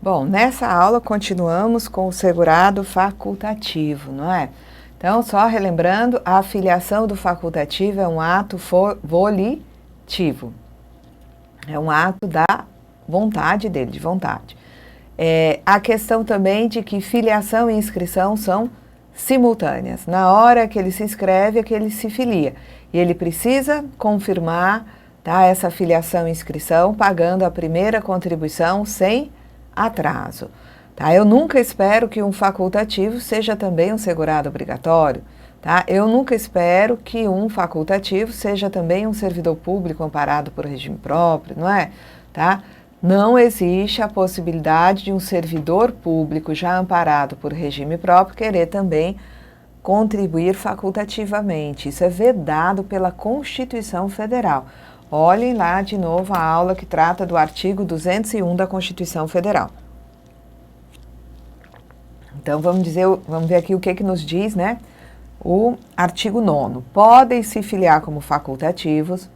Bom, nessa aula continuamos com o segurado facultativo, não é? Então, só relembrando, a filiação do facultativo é um ato volitivo. É um ato da vontade dele, de vontade. A questão também de que filiação e inscrição são simultâneas. Na hora que ele se inscreve, é que ele se filia. E ele precisa confirmar, tá, essa filiação e inscrição pagando a primeira contribuição sem atraso. Tá? Eu nunca espero que um facultativo seja também um segurado obrigatório. Tá? Eu nunca espero que um facultativo seja também um servidor público amparado por regime próprio, não é? Tá? Não existe a possibilidade de um servidor público já amparado por regime próprio querer também contribuir facultativamente. Isso é vedado pela Constituição Federal. Olhem lá de novo a aula que trata do artigo 201 da Constituição Federal. Então, vamos ver aqui o que nos diz, né? O artigo 9º. Podem se filiar como facultativos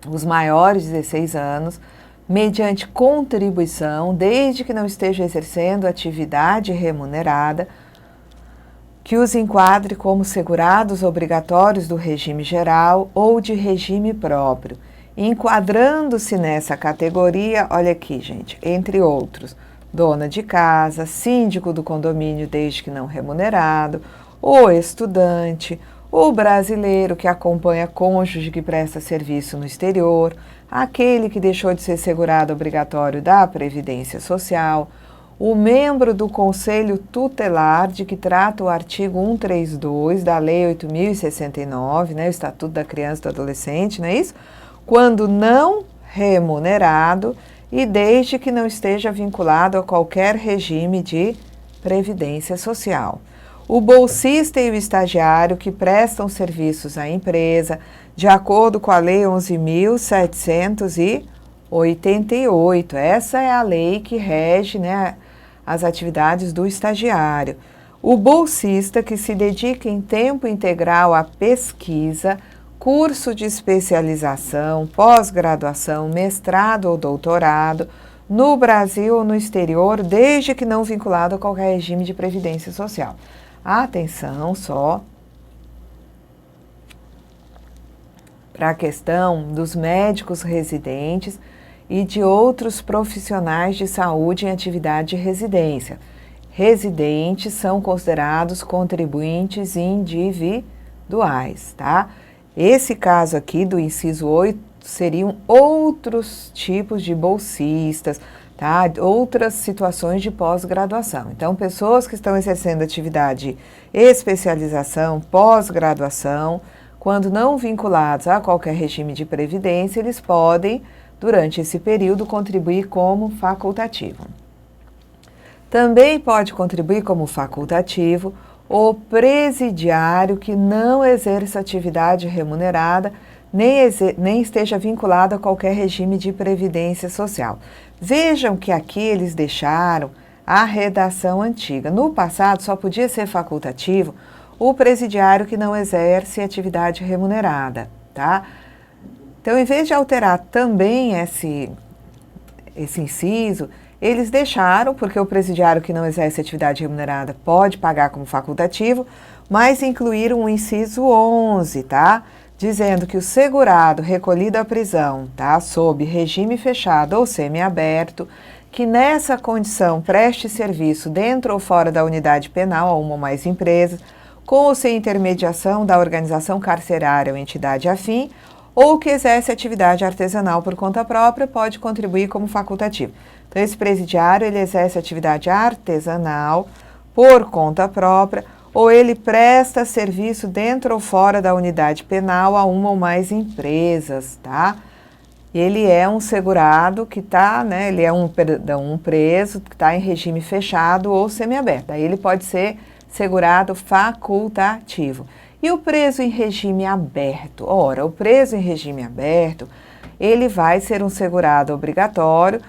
os maiores de 16 anos, mediante contribuição, desde que não esteja exercendo atividade remunerada, que os enquadre como segurados obrigatórios do regime geral ou de regime próprio. Enquadrando-se nessa categoria, olha aqui, gente, entre outros, dona de casa, síndico do condomínio desde que não remunerado, o estudante, o brasileiro que acompanha cônjuge que presta serviço no exterior, aquele que deixou de ser segurado obrigatório da Previdência Social, o membro do Conselho Tutelar de que trata o artigo 132 da Lei 8.069, né, o Estatuto da Criança e do Adolescente, não é isso? Quando não remunerado e desde que não esteja vinculado a qualquer regime de previdência social. O bolsista e o estagiário que prestam serviços à empresa, de acordo com a Lei 11.788. Essa é a lei que rege, né, as atividades do estagiário. O bolsista que se dedica em tempo integral à pesquisa, curso de especialização, pós-graduação, mestrado ou doutorado, no Brasil ou no exterior, desde que não vinculado a qualquer regime de previdência social. Atenção só para a questão dos médicos residentes e de outros profissionais de saúde em atividade de residência. Residentes são considerados contribuintes individuais, tá? Esse caso aqui do inciso 8 seriam outros tipos de bolsistas, tá? Outras situações de pós-graduação. Então, pessoas que estão exercendo atividade de especialização, pós-graduação, quando não vinculados a qualquer regime de previdência, eles podem, durante esse período, contribuir como facultativo. Também pode contribuir como facultativo o presidiário que não exerça atividade remunerada, nem esteja vinculado a qualquer regime de previdência social. Vejam que aqui eles deixaram a redação antiga. No passado, só podia ser facultativo o presidiário que não exerce atividade remunerada, tá? Então, em vez de alterar também esse inciso, eles deixaram, porque o presidiário que não exerce atividade remunerada pode pagar como facultativo, mas incluíram o inciso 11, tá? Dizendo que o segurado recolhido à prisão, tá, sob regime fechado ou semiaberto, que nessa condição preste serviço dentro ou fora da unidade penal a uma ou mais empresas, com ou sem intermediação da organização carcerária ou entidade afim, ou que exerce atividade artesanal por conta própria, pode contribuir como facultativo. Então, esse presidiário, ele exerce atividade artesanal por conta própria, ou ele presta serviço dentro ou fora da unidade penal a uma ou mais empresas, tá? Ele é um segurado que está, né, ele é um preso que está em regime fechado ou semiaberto. Aí ele pode ser segurado facultativo. E o preso em regime aberto? Ora, o preso em regime aberto, ele vai ser um segurado obrigatório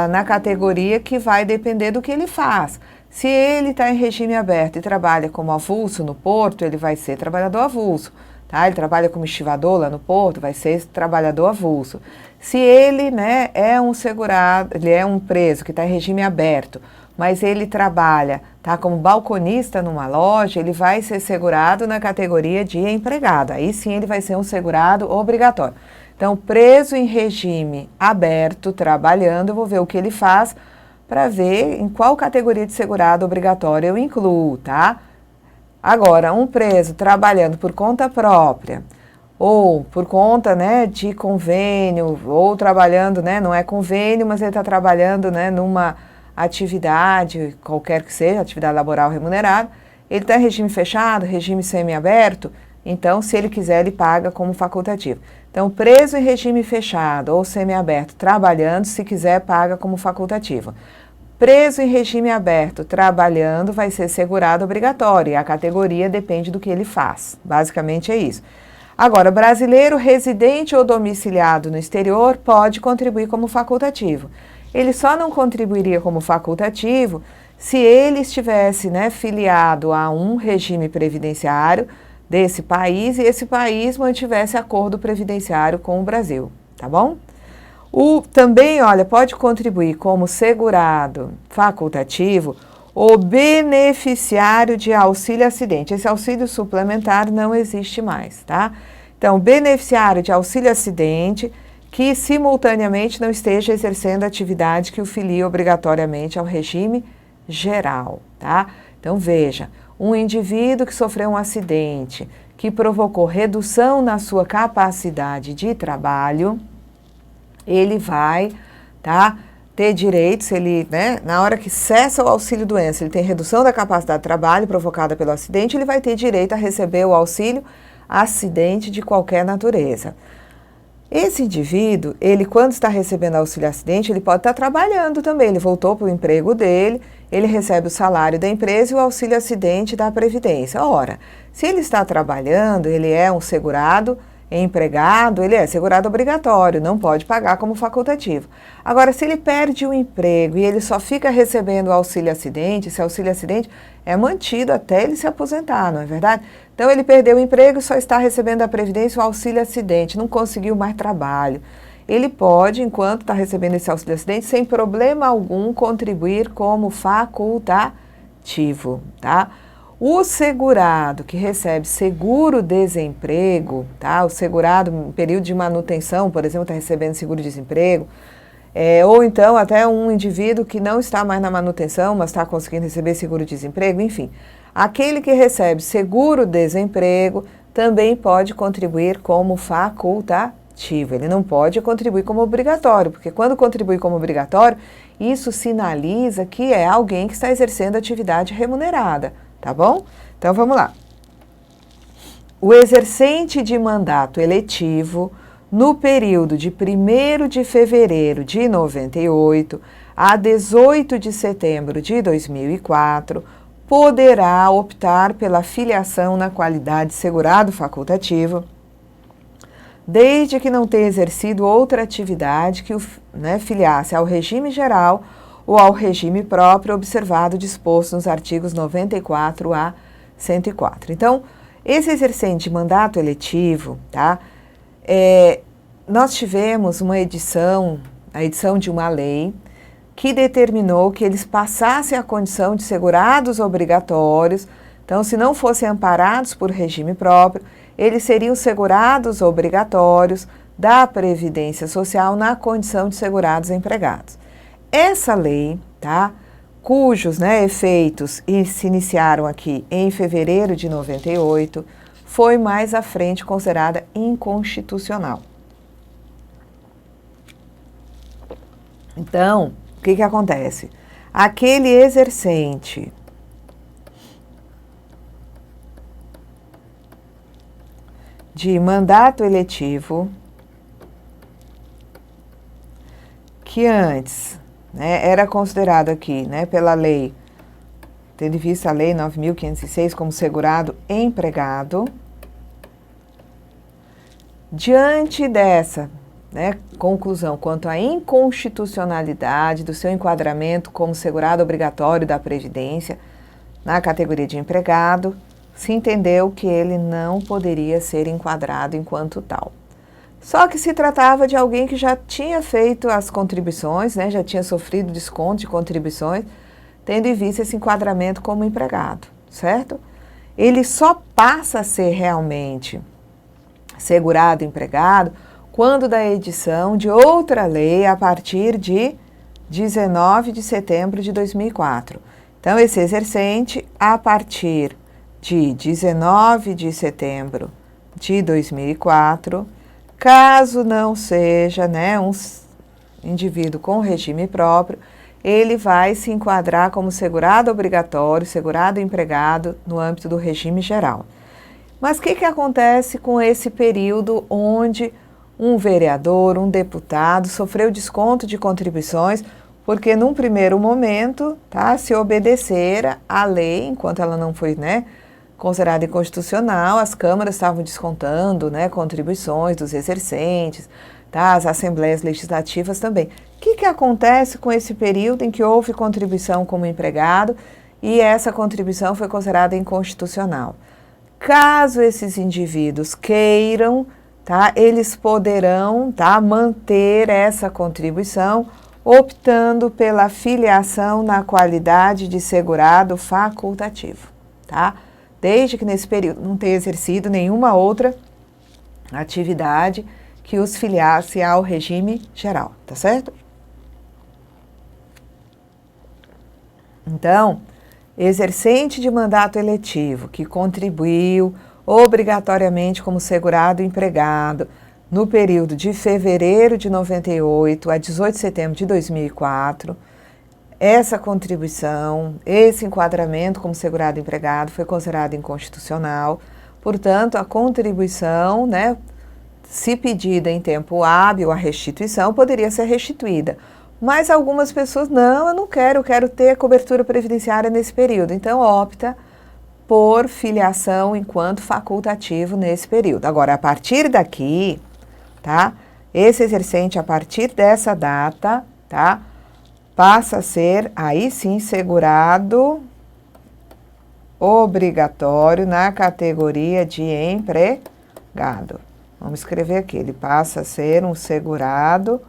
na categoria que vai depender do que ele faz. Se ele está em regime aberto e trabalha como avulso no porto, ele vai ser trabalhador avulso. Tá? Ele trabalha como estivador lá no porto, vai ser trabalhador avulso. Se ele, né, é um segurado, ele é um preso que está em regime aberto, mas ele trabalha, tá, como balconista numa loja, ele vai ser segurado na categoria de empregado. Aí sim ele vai ser um segurado obrigatório. Então, preso em regime aberto, trabalhando, eu vou ver o que ele faz para ver em qual categoria de segurado obrigatório eu incluo, tá? Agora, um preso trabalhando por conta própria, ou por conta, né, de convênio, ou trabalhando, né, não é convênio, mas ele está trabalhando, né, numa atividade, qualquer que seja, atividade laboral remunerada, ele está em regime fechado, regime semiaberto, então, se ele quiser, ele paga como facultativo. Então, preso em regime fechado ou semiaberto, trabalhando, se quiser, paga como facultativo. Preso em regime aberto, trabalhando, vai ser segurado obrigatório, e a categoria depende do que ele faz. Basicamente é isso. Agora, brasileiro residente ou domiciliado no exterior pode contribuir como facultativo. Ele só não contribuiria como facultativo se ele estivesse, né, filiado a um regime previdenciário desse país e esse país mantivesse acordo previdenciário com o Brasil, tá bom? Também, olha, pode contribuir como segurado facultativo o beneficiário de auxílio acidente. Esse auxílio suplementar não existe mais, tá? Então, beneficiário de auxílio acidente que simultaneamente não esteja exercendo atividade que o filie obrigatoriamente ao regime geral, tá? Então, veja, um indivíduo que sofreu um acidente que provocou redução na sua capacidade de trabalho, ele vai, tá, ter direito, se ele, né, na hora que cessa o auxílio-doença, ele tem redução da capacidade de trabalho provocada pelo acidente, ele vai ter direito a receber o auxílio acidente de qualquer natureza. Esse indivíduo, ele quando está recebendo auxílio acidente, ele pode estar trabalhando também, ele voltou para o emprego dele, ele recebe o salário da empresa e o auxílio acidente da Previdência. Ora, se ele está trabalhando, ele é um segurado empregado, ele é segurado obrigatório, não pode pagar como facultativo. Agora, se ele perde o emprego e ele só fica recebendo o auxílio acidente, esse auxílio acidente é mantido até ele se aposentar, não é verdade? Então, ele perdeu o emprego e só está recebendo a Previdência o auxílio acidente, não conseguiu mais trabalho. Ele pode, enquanto está recebendo esse auxílio acidente, sem problema algum, contribuir como facultativo, tá? O segurado que recebe seguro-desemprego, tá? O segurado em período de manutenção, por exemplo, está recebendo seguro-desemprego, ou então até um indivíduo que não está mais na manutenção, mas está conseguindo receber seguro-desemprego, enfim. Aquele que recebe seguro-desemprego também pode contribuir como facultativo. Ele não pode contribuir como obrigatório, porque quando contribui como obrigatório, isso sinaliza que é alguém que está exercendo atividade remunerada. Tá bom? Então, vamos lá. O exercente de mandato eletivo no período de 1º de fevereiro de 98 a 18 de setembro de 2004 poderá optar pela filiação na qualidade de segurado facultativo, desde que não tenha exercido outra atividade que o filiasse ao regime geral ou ao regime próprio observado disposto nos artigos 94 a 104. Então, esse exercente de mandato eletivo, tá? Nós tivemos a edição de uma lei que determinou que eles passassem a condição de segurados obrigatórios. Então, se não fossem amparados por regime próprio, eles seriam segurados obrigatórios da Previdência Social na condição de segurados empregados. Essa lei, tá, cujos efeitos se iniciaram aqui em fevereiro de 98, foi mais à frente considerada inconstitucional. Então, o que acontece? Aquele exercente de mandato eletivo que antes era considerado aqui, pela lei, tendo em vista a lei 9.506 como segurado empregado, diante dessa, né, conclusão quanto à inconstitucionalidade do seu enquadramento como segurado obrigatório da Previdência na categoria de empregado, se entendeu que ele não poderia ser enquadrado enquanto tal. Só que se tratava de alguém que já tinha feito as contribuições, né, já tinha sofrido desconto de contribuições, tendo em vista esse enquadramento como empregado, certo? Ele só passa a ser realmente segurado empregado quando da edição de outra lei a partir de 19 de setembro de 2004. Então, esse exercente, a partir de 19 de setembro de 2004, caso não seja, né, um indivíduo com regime próprio, ele vai se enquadrar como segurado obrigatório, segurado empregado no âmbito do regime geral. Mas o que acontece com esse período onde um vereador, um deputado sofreu desconto de contribuições porque num primeiro momento, tá, se obedecer à lei, enquanto ela não foi, né, considerada inconstitucional, as câmaras estavam descontando, né, contribuições dos exercentes, tá, as assembleias legislativas também. O que acontece com esse período em que houve contribuição como empregado e essa contribuição foi considerada inconstitucional? Caso esses indivíduos queiram, tá, eles poderão, tá, manter essa contribuição optando pela filiação na qualidade de segurado facultativo, tá? Desde que nesse período não tenha exercido nenhuma outra atividade que os filiasse ao regime geral, tá certo? Então, exercente de mandato eletivo que contribuiu obrigatoriamente como segurado empregado no período de fevereiro de 98 a 18 de setembro de 2004, essa contribuição, esse enquadramento como segurado empregado foi considerado inconstitucional, portanto, a contribuição, né, se pedida em tempo hábil, a restituição poderia ser restituída. Mas algumas pessoas, não, eu não quero, eu quero ter cobertura previdenciária nesse período. Então, opta por filiação enquanto facultativo nesse período. Agora, a partir daqui, tá? Esse exercente, a partir dessa data, tá? Passa a ser, aí sim, segurado obrigatório na categoria de empregado. Vamos escrever aqui, ele passa a ser um segurado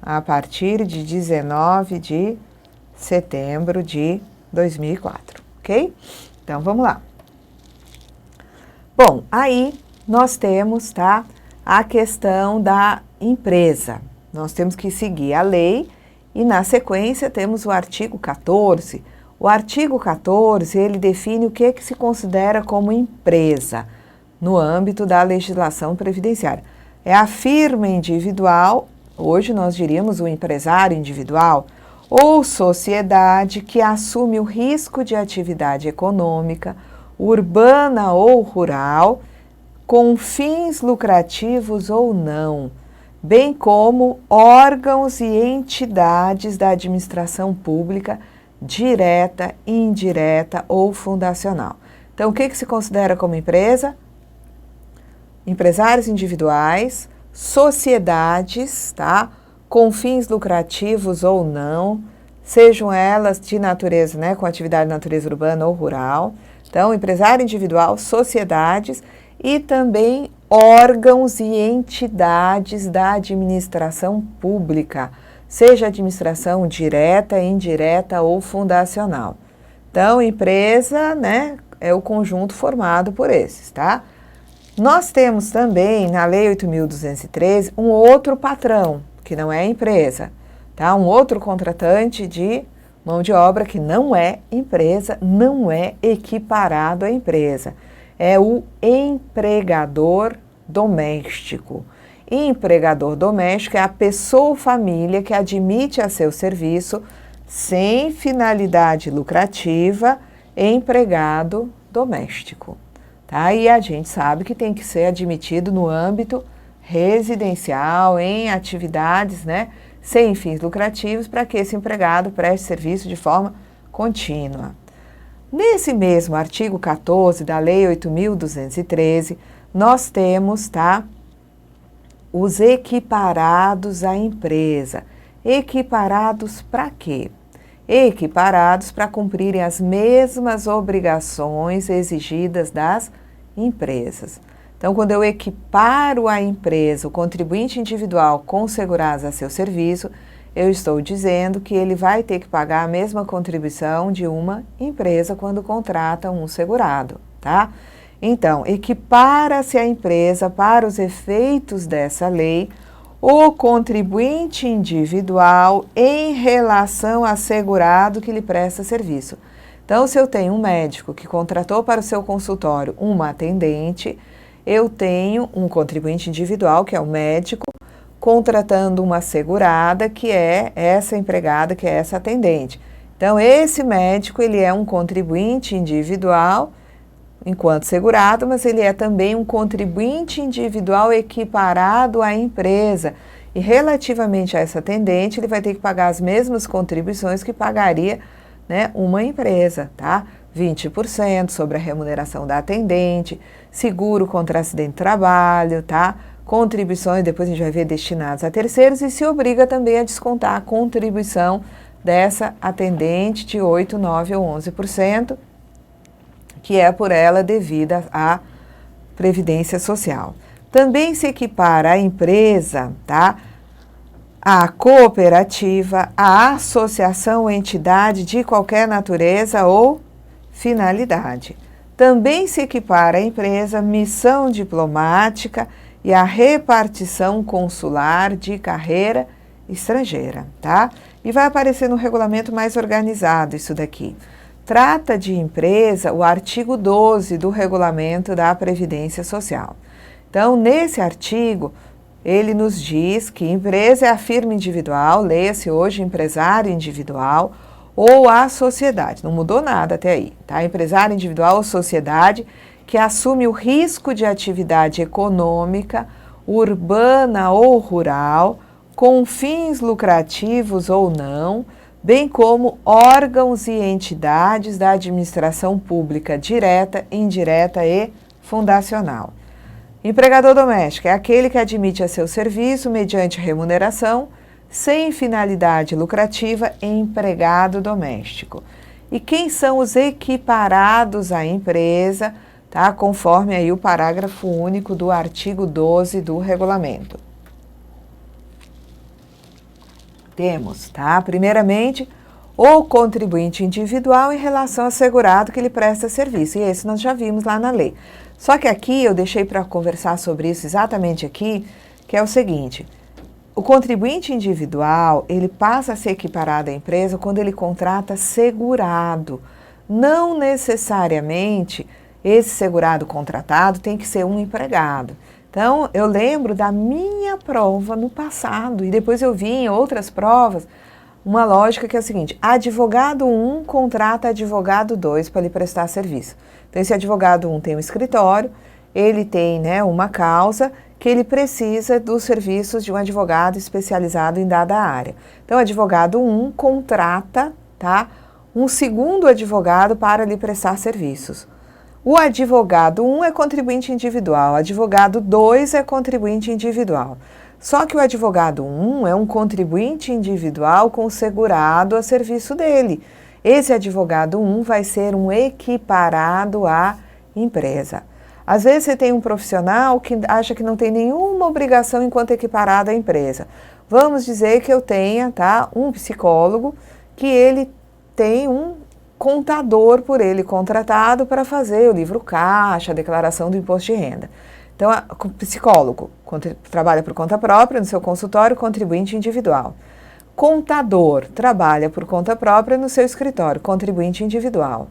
a partir de 19 de setembro de 2004, ok? Então, vamos lá. Bom, aí nós temos, tá, a questão da empresa. Nós temos que seguir a lei e, na sequência, temos o artigo 14. O artigo 14, ele define o que se considera como empresa no âmbito da legislação previdenciária. É a firma individual, hoje nós diríamos o empresário individual, ou sociedade que assume o risco de atividade econômica, urbana ou rural, com fins lucrativos ou não, bem como órgãos e entidades da administração pública, direta, indireta ou fundacional. Então, o que se considera como empresa? Empresários individuais, sociedades, tá? Com fins lucrativos ou não, sejam elas de natureza, né, com atividade de natureza urbana ou rural. Então, empresário individual, sociedades e também órgãos e entidades da administração pública, seja administração direta, indireta ou fundacional. Então, empresa, né, é o conjunto formado por esses, tá? Nós temos também, na Lei 8.213, um outro patrão, que não é empresa, tá? Um outro contratante de mão de obra que não é empresa, não é equiparado à empresa. É o empregador doméstico. Empregador doméstico é a pessoa ou família que admite a seu serviço, sem finalidade lucrativa, empregado doméstico. Tá? E a gente sabe que tem que ser admitido no âmbito residencial, em atividades, né, sem fins lucrativos, para que esse empregado preste serviço de forma contínua. Nesse mesmo artigo 14 da Lei 8.213, nós temos, tá, os equiparados à empresa. Equiparados para quê? Equiparados para cumprirem as mesmas obrigações exigidas das empresas. Então, quando eu equiparo a empresa, o contribuinte individual com segurados a seu serviço, eu estou dizendo que ele vai ter que pagar a mesma contribuição de uma empresa quando contrata um segurado, tá? Então, equipara-se a empresa para os efeitos dessa lei o contribuinte individual em relação ao segurado que lhe presta serviço. Então, se eu tenho um médico que contratou para o seu consultório uma atendente, eu tenho um contribuinte individual, que é o médico, contratando uma segurada, que é essa empregada, que é essa atendente. Então, esse médico, ele é um contribuinte individual enquanto segurado, mas ele é também um contribuinte individual equiparado à empresa. E relativamente a essa atendente, ele vai ter que pagar as mesmas contribuições que pagaria, né, uma empresa, tá? 20% sobre a remuneração da atendente, seguro contra acidente de trabalho, tá? Contribuições, depois a gente vai ver, destinadas a terceiros, e se obriga também a descontar a contribuição dessa atendente de 8%, 9% ou 11%, que é por ela devida à Previdência Social. Também se equipara a empresa, tá? A cooperativa, a associação ou entidade de qualquer natureza ou finalidade. Também se equipara a empresa, missão diplomática e a repartição consular de carreira estrangeira, tá? E vai aparecer no regulamento mais organizado isso daqui. Trata de empresa o artigo 12 do regulamento da Previdência Social. Então, nesse artigo, ele nos diz que empresa é a firma individual, leia-se hoje empresário individual, ou a sociedade, não mudou nada até aí, tá? Empresário individual ou sociedade que assume o risco de atividade econômica, urbana ou rural, com fins lucrativos ou não, bem como órgãos e entidades da administração pública direta, indireta e fundacional. Empregador doméstico é aquele que admite a seu serviço, mediante remuneração, sem finalidade lucrativa, empregado doméstico. E quem são os equiparados à empresa, tá? Conforme aí o parágrafo único do artigo 12 do regulamento. Temos, tá? Primeiramente, o contribuinte individual em relação ao segurado que lhe presta serviço. E esse nós já vimos lá na lei. Só que aqui eu deixei para conversar sobre isso exatamente aqui, que é o seguinte: o contribuinte individual, ele passa a ser equiparado à empresa quando ele contrata segurado. Não necessariamente esse segurado contratado tem que ser um empregado. Então, eu lembro da minha prova no passado, e depois eu vi em outras provas uma lógica que é a seguinte: advogado 1 contrata advogado 2 para lhe prestar serviço. Então, esse advogado 1 tem um escritório, ele tem, né, uma causa que ele precisa dos serviços de um advogado especializado em dada área. Então, o advogado 1 contrata, tá, um segundo advogado para lhe prestar serviços. O advogado 1 é contribuinte individual, o advogado 2 é contribuinte individual. Só que o advogado 1 é um contribuinte individual com segurado a serviço dele. Esse advogado 1 vai ser um equiparado à empresa. Às vezes você tem um profissional que acha que não tem nenhuma obrigação enquanto equiparado à empresa. Vamos dizer que eu tenha, tá, um psicólogo que ele tem um contador por ele contratado para fazer o livro caixa, a declaração do imposto de renda. Então, o psicólogo trabalha por conta própria no seu consultório, contribuinte individual. Contador trabalha por conta própria no seu escritório, contribuinte individual.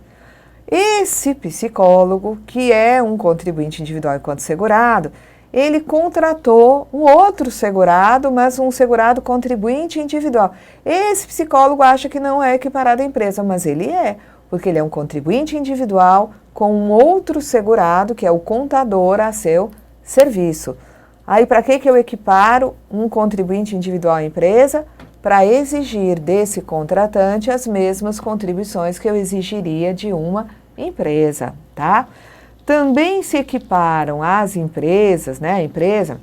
Esse psicólogo, que é um contribuinte individual enquanto segurado, ele contratou um outro segurado, mas um segurado contribuinte individual. Esse psicólogo acha que não é equiparado à empresa, mas ele é, porque ele é um contribuinte individual com um outro segurado, que é o contador, a seu serviço. Aí, para que eu equiparo um contribuinte individual à empresa? Para exigir desse contratante as mesmas contribuições que eu exigiria de uma empresa, tá? Também se equiparam às empresas, né, a empresa,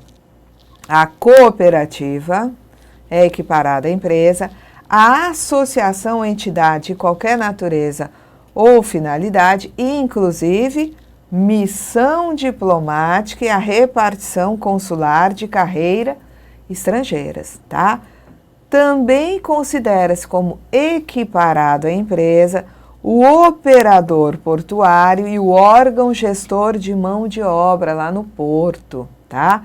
A cooperativa é equiparada à empresa. A associação ou entidade de qualquer natureza ou finalidade, inclusive missão diplomática e a repartição consular de carreira estrangeiras, tá? Também considera-se como equiparado à empresa o operador portuário e o órgão gestor de mão de obra lá no porto, tá?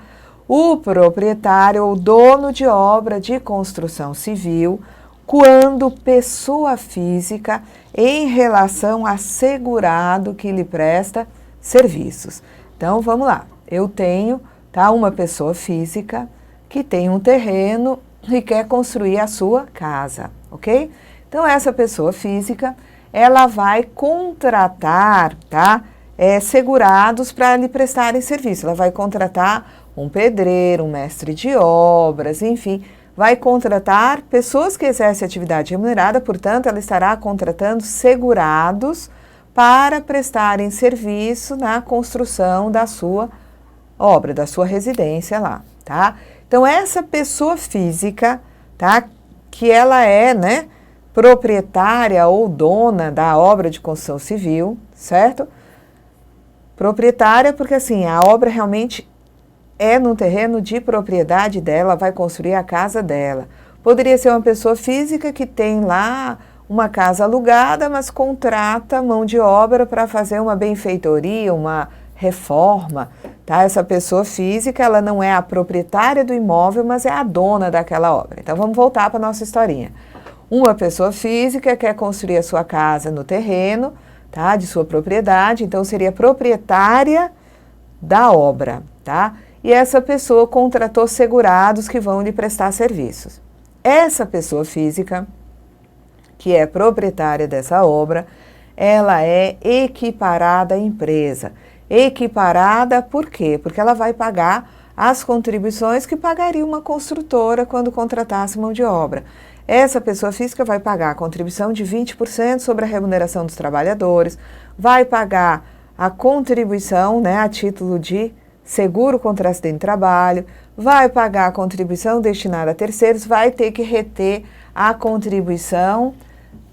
O proprietário ou dono de obra de construção civil, quando pessoa física em relação a segurado que lhe presta serviços. Então, vamos lá. Eu tenho, tá, uma pessoa física que tem um terreno e quer construir a sua casa, ok? Então, essa pessoa física, ela vai contratar, tá, segurados para lhe prestarem serviço. Ela vai contratar um pedreiro, um mestre de obras, enfim, vai contratar pessoas que exercem atividade remunerada, portanto, ela estará contratando segurados para prestarem serviço na construção da sua obra, da sua residência lá, tá? Então, essa pessoa física, tá, que ela é, né, proprietária ou dona da obra de construção civil, certo? Proprietária porque, assim, a obra realmente é num terreno de propriedade dela, vai construir a casa dela. Poderia ser uma pessoa física que tem lá uma casa alugada, mas contrata mão de obra para fazer uma benfeitoria, uma reforma, tá? Essa pessoa física, ela não é a proprietária do imóvel, mas é a dona daquela obra. Então, vamos voltar para a nossa historinha. Uma pessoa física quer construir a sua casa no terreno, tá? De sua propriedade, então seria proprietária da obra, tá? E essa pessoa contratou segurados que vão lhe prestar serviços. Essa pessoa física, que é proprietária dessa obra, ela é equiparada à empresa. Equiparada por quê? Porque ela vai pagar as contribuições que pagaria uma construtora quando contratasse mão de obra. Essa pessoa física vai pagar a contribuição de 20% sobre a remuneração dos trabalhadores, vai pagar a contribuição, né, a título de seguro contra acidente de trabalho, vai pagar a contribuição destinada a terceiros, vai ter que reter a contribuição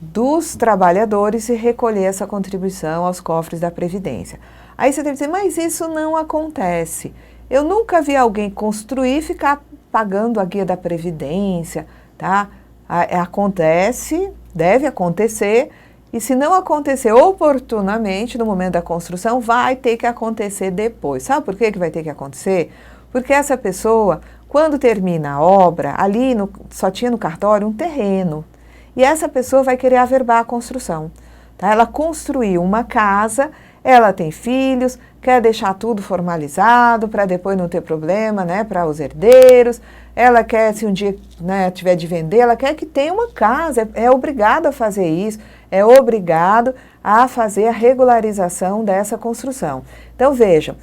dos trabalhadores e recolher essa contribuição aos cofres da Previdência. Aí você deve dizer, mas isso não acontece. Eu nunca vi alguém construir e ficar pagando a guia da Previdência, tá? Acontece, deve acontecer, e se não acontecer oportunamente no momento da construção, vai ter que acontecer depois. Sabe por que vai ter que acontecer? Porque essa pessoa, quando termina a obra, ali só tinha no cartório um terreno. E essa pessoa vai querer averbar a construção. Tá? Ela construiu uma casa, ela tem filhos, quer deixar tudo formalizado para depois não ter problema, né, para os herdeiros. Ela quer, se um dia, né, tiver de vender, ela quer que tenha uma casa, é obrigado a fazer isso, é obrigado a fazer a regularização dessa construção. Então, vejam,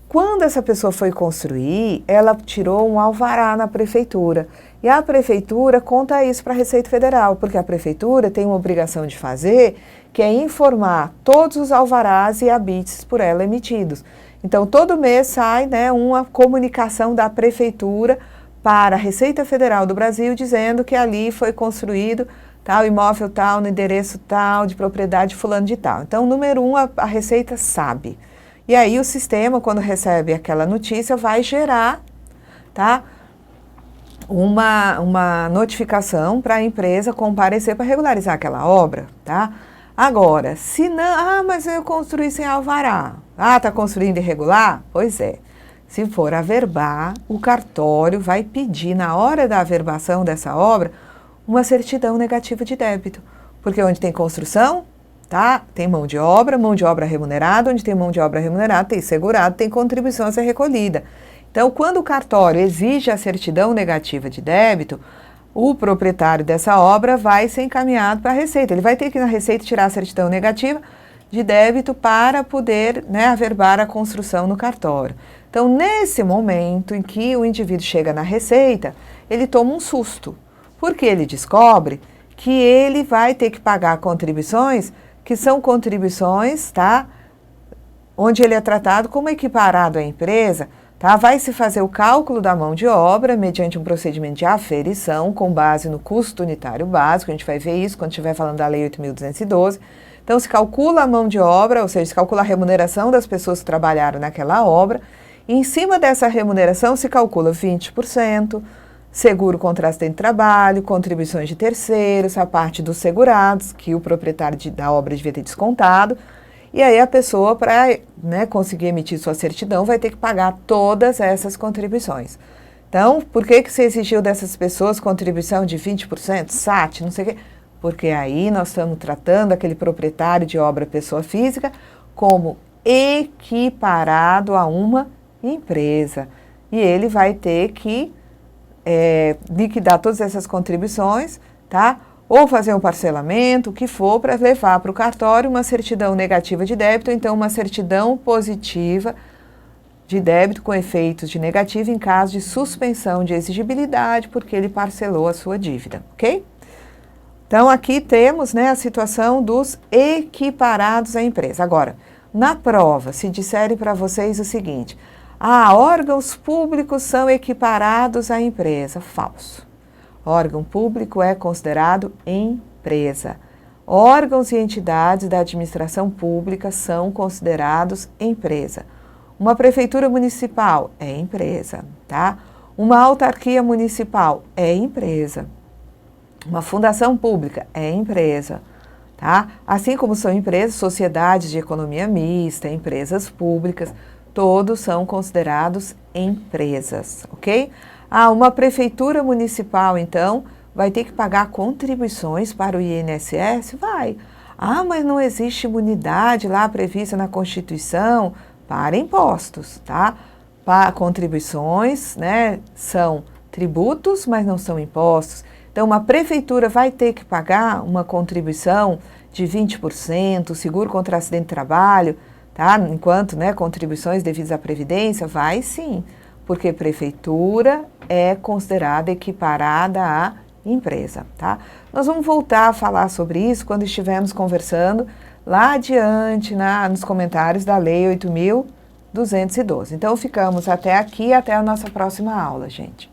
quando essa pessoa foi construir, ela tirou um alvará na prefeitura. E a prefeitura conta isso para a Receita Federal, porque a prefeitura tem uma obrigação de fazer, que é informar todos os alvarás e habites por ela emitidos. Então, todo mês sai, né, uma comunicação da prefeitura para a Receita Federal do Brasil, dizendo que ali foi construído tal imóvel tal, no endereço tal, de propriedade fulano de tal. Então, número 1, a Receita sabe. E aí o sistema, quando recebe aquela notícia, vai gerar, tá, uma notificação para a empresa comparecer para regularizar aquela obra, tá? Agora, se não, mas eu construí sem alvará. Está construindo irregular? Pois é. Se for averbar, o cartório vai pedir, na hora da averbação dessa obra, uma certidão negativa de débito. Porque onde tem construção, tá, tem mão de obra remunerada, onde tem mão de obra remunerada, tem segurado, tem contribuição a ser recolhida. Então, quando o cartório exige a certidão negativa de débito, o proprietário dessa obra vai ser encaminhado para a Receita. Ele vai ter que ir na Receita tirar a certidão negativa de débito para poder, né, averbar a construção no cartório. Então, nesse momento em que o indivíduo chega na Receita, ele toma um susto, porque ele descobre que ele vai ter que pagar contribuições que são contribuições, tá, onde ele é tratado como equiparado à empresa, Tá? Vai se fazer o cálculo da mão de obra mediante um procedimento de aferição com base no custo unitário básico. A gente vai ver isso quando estiver falando da Lei 8.212. Então, se calcula a mão de obra, ou seja, se calcula a remuneração das pessoas que trabalharam naquela obra. E em cima dessa remuneração se calcula 20%, seguro contra acidente de trabalho, contribuições de terceiros, a parte dos segurados, que o proprietário da obra devia ter descontado. E aí a pessoa, para conseguir emitir sua certidão, vai ter que pagar todas essas contribuições. Então, por que se exigiu dessas pessoas contribuição de 20%, SAT, não sei o quê? Porque aí nós estamos tratando aquele proprietário de obra pessoa física como equiparado a uma empresa. E ele vai ter que liquidar todas essas contribuições, tá? Ou fazer um parcelamento, o que for, para levar para o cartório uma certidão negativa de débito, ou então uma certidão positiva de débito com efeitos de negativo em caso de suspensão de exigibilidade, porque ele parcelou a sua dívida, ok? Então, aqui temos a situação dos equiparados à empresa. Agora, na prova, se disserem para vocês o seguinte: órgãos públicos são equiparados à empresa. Falso. Órgão público é considerado empresa. Órgãos e entidades da administração pública são considerados empresa. Uma prefeitura municipal é empresa, tá? Uma autarquia municipal é empresa. Uma fundação pública é empresa, tá? Assim como são empresas, sociedades de economia mista, empresas públicas, todos são considerados empresas, ok? Uma prefeitura municipal, então, vai ter que pagar contribuições para o INSS? Vai. Mas não existe imunidade lá prevista na Constituição para impostos, tá? Contribuições, são tributos, mas não são impostos. Então, uma prefeitura vai ter que pagar uma contribuição de 20%, seguro contra acidente de trabalho, tá? Enquanto, contribuições devidas à Previdência, vai sim, porque prefeitura é considerada equiparada à empresa, tá? Nós vamos voltar a falar sobre isso quando estivermos conversando lá adiante, nos comentários da Lei 8.212. Então, ficamos até aqui, até a nossa próxima aula, gente.